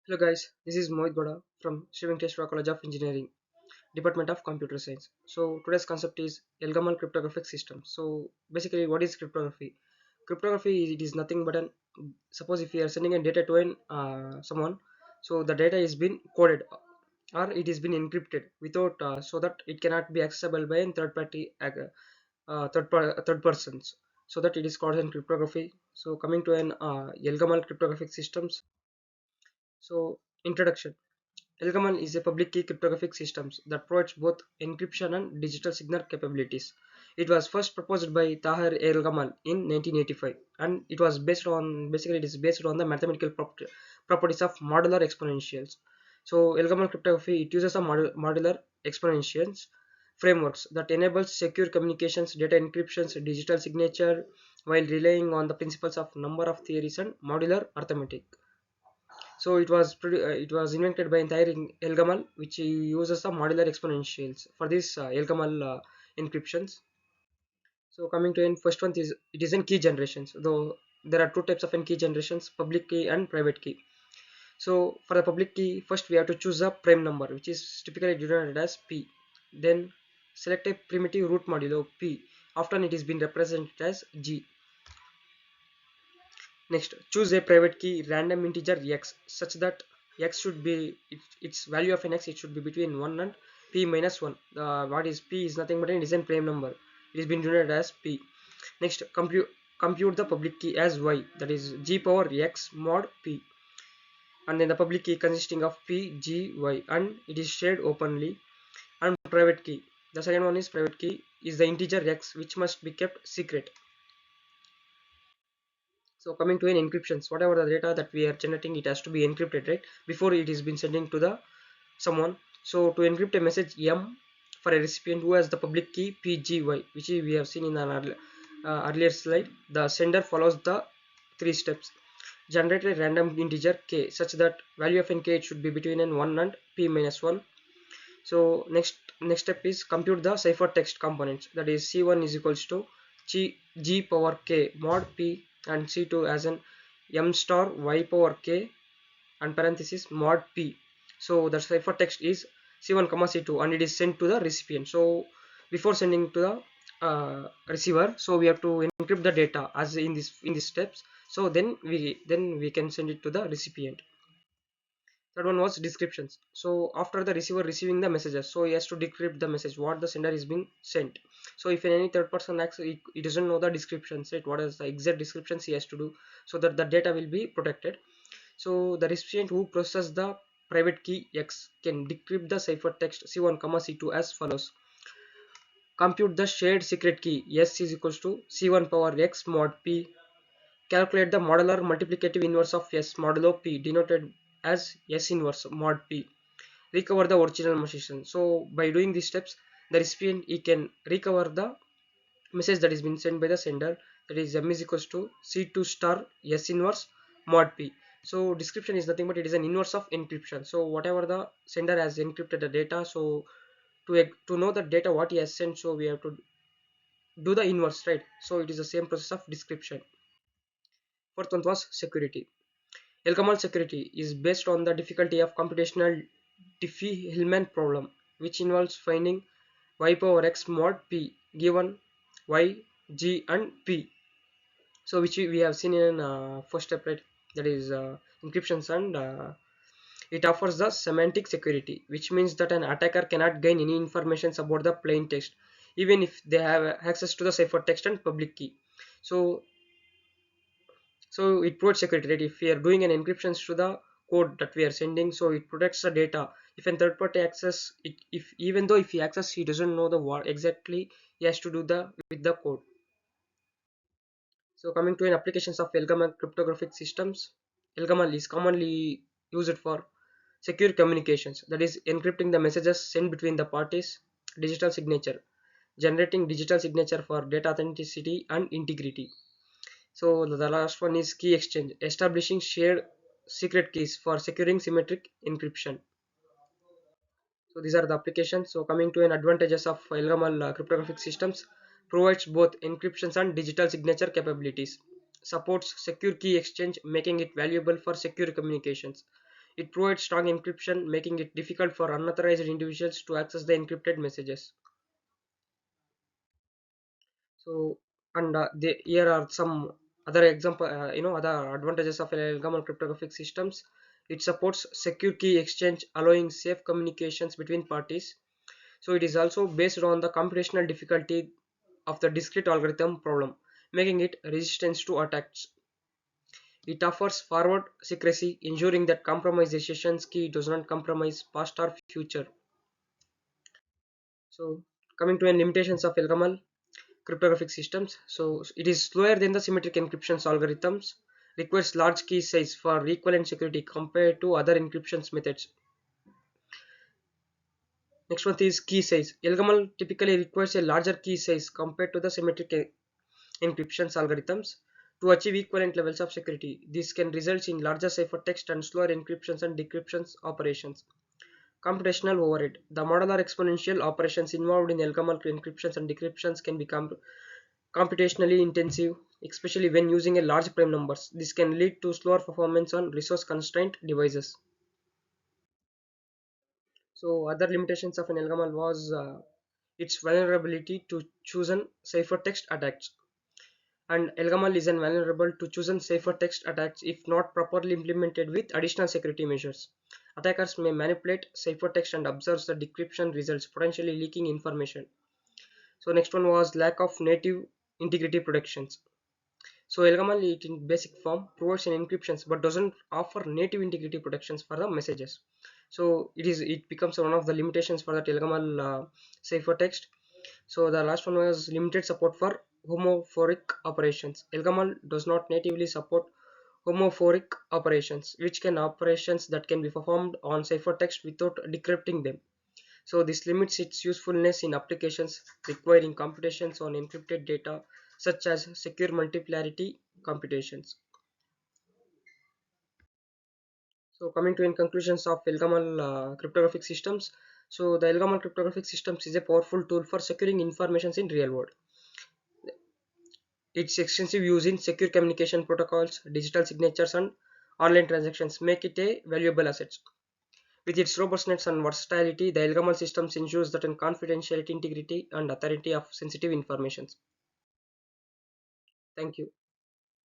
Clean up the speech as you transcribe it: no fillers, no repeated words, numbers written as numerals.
Hello guys, this is Mohit Goda from Sri College of Engineering, Department of Computer Science. So today's concept is Elgamal cryptographic system. So basically, what is cryptography? Cryptography it is nothing but an suppose if you are sending a data to someone, so the data is been coded or it is been encrypted without so that it cannot be accessible by a third party third persons. So that it is called in cryptography. So coming to an Elgamal cryptographic systems. So introduction. Elgamal is a public key cryptographic system that provides both encryption and digital signal capabilities. It was first proposed by Tahir Elgamal in 1985, and it was based on basically it is based on the mathematical properties of modular exponentials. So Elgamal cryptography it uses a modular exponentials frameworks that enables secure communications, data encryptions, digital signature, while relying on the principles of number of theories and modular arithmetic. So it was invented by entire Elgamal, which uses the modular exponentials for this Elgamal encryptions. So coming to in first one is it is in key generations. Though there are two types of in key generations: public key and private key. So for the public key, first we have to choose a prime number, which is typically denoted as P. Then select a primitive root modulo P. Often it is been represented as G. Next, choose a private key random integer x such that x should be its value of an x it should be between 1 and p minus 1. What is p is nothing but an is a prime number. It is been denoted as p. Next, compute the public key as y, that is g power x mod p, and then the public key consisting of p g y, and it is shared openly. And private key, the second one is private key is the integer x which must be kept secret. So coming to an encryptions, whatever the data that we are generating, it has to be encrypted, right? Before it is been sending to the someone. So to encrypt a message M for a recipient who has the public key PGY, which we have seen in an earlier slide, the sender follows the three steps. Generate a random integer k such that value of n k it should be between n 1 and p minus 1. So next step is compute the ciphertext components, that is c1 is equals to g power k mod p, and c2 as an m star y power k and parenthesis mod p. So the ciphertext is c1 comma c2 and it is sent to the recipient. So before sending to the receiver, so we have to encrypt the data as in this steps, so then we can send it to the recipient. Third one was descriptions. So after the receiver receiving the messages, so he has to decrypt the message what the sender is being sent. So if any third person acts, he doesn't know the descriptions, right? What is the exact descriptions he has to do, so that the data will be protected. So the recipient who processes the private key X can decrypt the ciphertext C1 comma C2 as follows. Compute the shared secret key S is equals to C1 power X mod P. Calculate the modular multiplicative inverse of S modulo P, denoted as S inverse mod P. Recover the original message. So by doing these steps, the recipient he can recover the message that is been sent by the sender, that is M is equals to C2 star S inverse mod P. So description is nothing but it is an inverse of encryption. So whatever the sender has encrypted the data, so to know the data what he has sent, so we have to do the inverse, right? So it is the same process of description. Fourth one was security. Elgamal security is based on the difficulty of computational Diffie-Hellman problem, which involves finding y power x mod p given y, g, and p. So which we have seen in first step, right? That is encryptions, and it offers the semantic security, which means that an attacker cannot gain any information about the plain text, even if they have access to the ciphertext and public key. So it provides security, right? If we are doing an encryption to the code that we are sending, so it protects the data. If a third party access it, if even though if he access, he doesn't know the what exactly he has to do the with the code. So coming to an applications of Elgamal cryptographic systems, Elgamal is commonly used for secure communications, that is encrypting the messages sent between the parties, digital signature, generating digital signature for data authenticity and integrity. So the last one is key exchange, establishing shared secret keys for securing symmetric encryption. So these are the applications. So coming to an advantages of Elgamal cryptographic systems, provides both encryptions and digital signature capabilities. Supports secure key exchange, making it valuable for secure communications. It provides strong encryption, making it difficult for unauthorized individuals to access the encrypted messages. So, and here are some other example, other advantages of Elgamal cryptographic systems. It supports secure key exchange, allowing safe communications between parties. So, it is also based on the computational difficulty of the discrete algorithm problem, making it resistant to attacks. It offers forward secrecy, ensuring that compromisation's key does not compromise past or future. So, coming to the limitations of Elgamal cryptographic systems. So it is slower than the symmetric encryption algorithms, requires large key size for equivalent security compared to other encryption methods. Next one is key size. Elgamal typically requires a larger key size compared to the symmetric encryption algorithms to achieve equivalent levels of security. This can result in larger ciphertext and slower encryptions and decryptions operations. Computational overhead. The modular exponential operations involved in Elgamal encryptions and decryptions can become computationally intensive, especially when using a large prime numbers. This can lead to slower performance on resource constrained devices. So other limitations of an Elgamal was its vulnerability to chosen ciphertext attacks. And Elgamal is vulnerable to chosen ciphertext attacks if not properly implemented with additional security measures. Attackers may manipulate ciphertext and observe the decryption results, potentially leaking information. So next one was lack of native integrity protections. So Elgamal it in basic form provides an encryptions but doesn't offer native integrity protections for the messages. So it becomes one of the limitations for that Elgamal ciphertext. So the last one was limited support for homophoric operations. Elgamal does not natively support homophoric operations, which can operations that can be performed on ciphertext without decrypting them. So this limits its usefulness in applications requiring computations on encrypted data such as secure multiplarity computations. So coming to in conclusions of Elgamal cryptographic systems. So the Elgamal cryptographic systems is a powerful tool for securing informations in real world. Its extensive use in secure communication protocols, digital signatures and online transactions make it a valuable asset. With its robustness and versatility, the Elgamal systems ensures that in confidentiality, integrity and authority of sensitive information. Thank you.